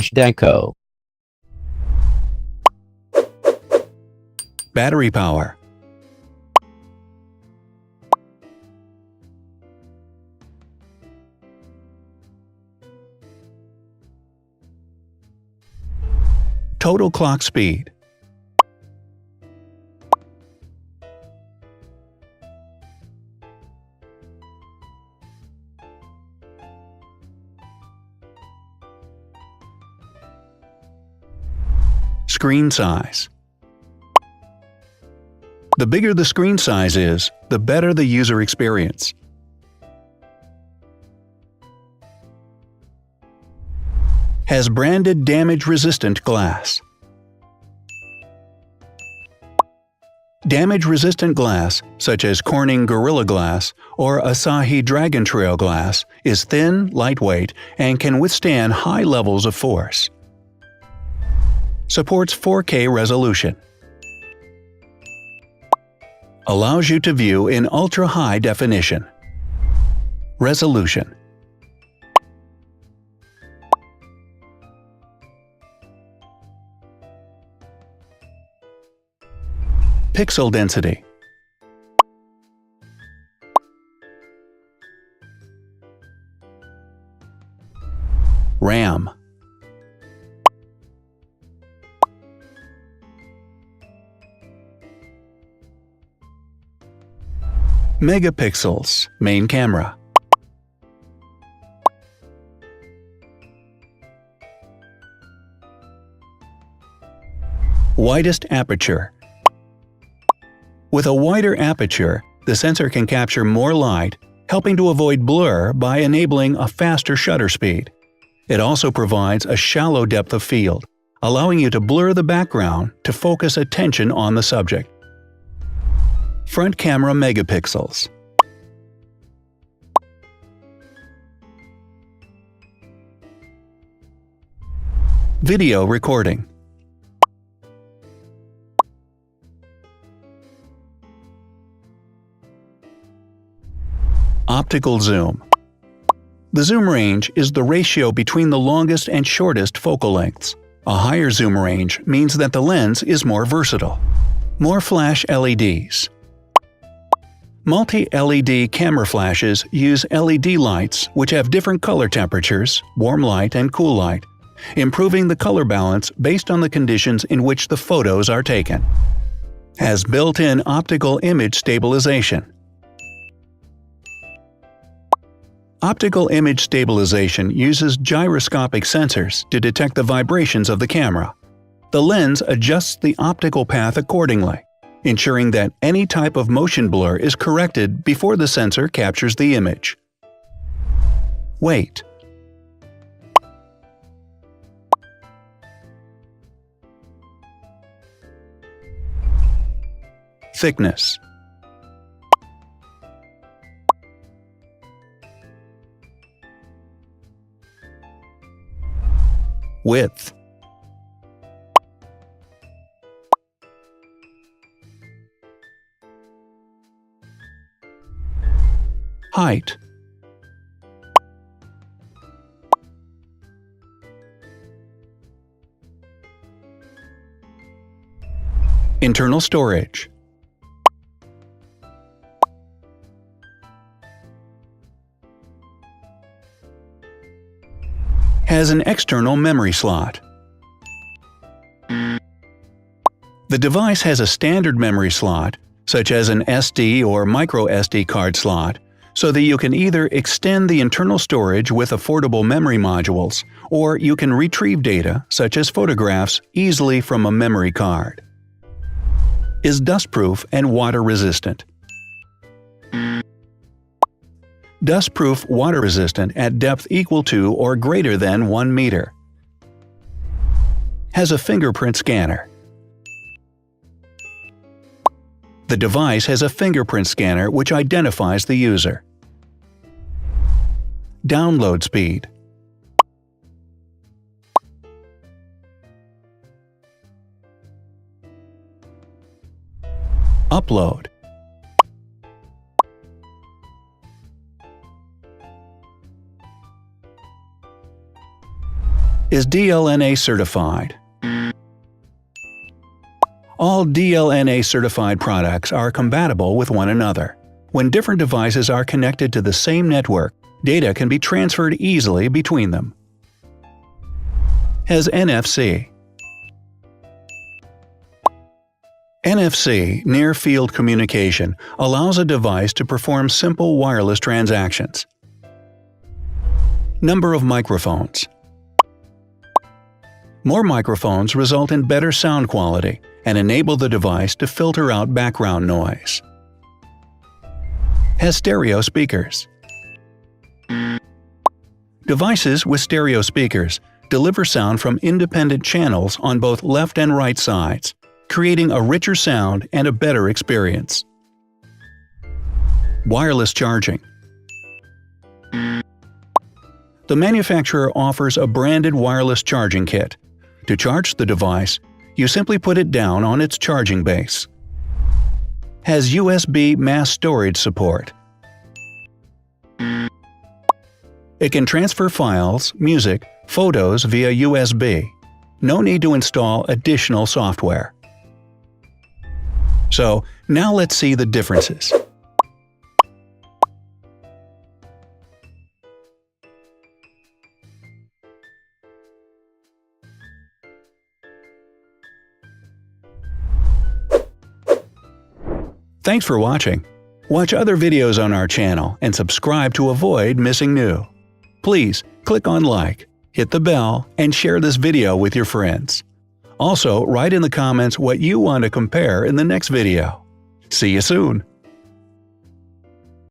Zhdanko. Battery power. Total clock speed. Screen size. The bigger the screen size is, the better the user experience. Has branded damage-resistant glass. Damage-resistant glass, such as Corning Gorilla Glass or Asahi Dragon Trail glass, is thin, lightweight, and can withstand high levels of force. Supports 4K resolution. Allows you to view in ultra-high definition. Resolution. Pixel density. RAM. Megapixels, main camera. Widest aperture. With a wider aperture, the sensor can capture more light, helping to avoid blur by enabling a faster shutter speed. It also provides a shallow depth of field, allowing you to blur the background to focus attention on the subject. Front camera megapixels. Video recording. Optical zoom. The zoom range is the ratio between the longest and shortest focal lengths. A higher zoom range means that the lens is more versatile. More flash LEDs. Multi-LED camera flashes use LED lights which have different color temperatures, warm light and cool light, improving the color balance based on the conditions in which the photos are taken. Has built-in optical image stabilization. Optical image stabilization uses gyroscopic sensors to detect the vibrations of the camera. The lens adjusts the optical path accordingly, ensuring that any type of motion blur is corrected before the sensor captures the image. Weight. Thickness. Width. Height. Internal storage. Has an external memory slot. The device has a standard memory slot, such as an SD or micro SD card slot, so that you can either extend the internal storage with affordable memory modules, or you can retrieve data, such as photographs, easily from a memory card. Is dustproof and water-resistant. Dustproof water-resistant at depth equal to or greater than 1 meter. Has a fingerprint scanner. The device has a fingerprint scanner which identifies the user. Download speed. Upload. is DLNA certified. All DLNA certified products are compatible with one another. When different devices are connected to the same network, data can be transferred easily between them. Has NFC. NFC, Near Field Communication, allows a device to perform simple wireless transactions. Number of microphones. More microphones result in better sound quality and enable the device to filter out background noise. Has stereo speakers. Devices with stereo speakers deliver sound from independent channels on both left and right sides, creating a richer sound and a better experience. Wireless charging. The manufacturer offers a branded wireless charging kit. To charge the device, you simply put it down on its charging base. Has USB mass storage support. It can transfer files, music, photos via USB. No need to install additional software. So, now let's see the differences. Thanks for watching. Watch other videos on our channel and subscribe to avoid missing new. Please click on like, hit the bell, and share this video with your friends. Also, write in the comments what you want to compare in the next video. See you soon!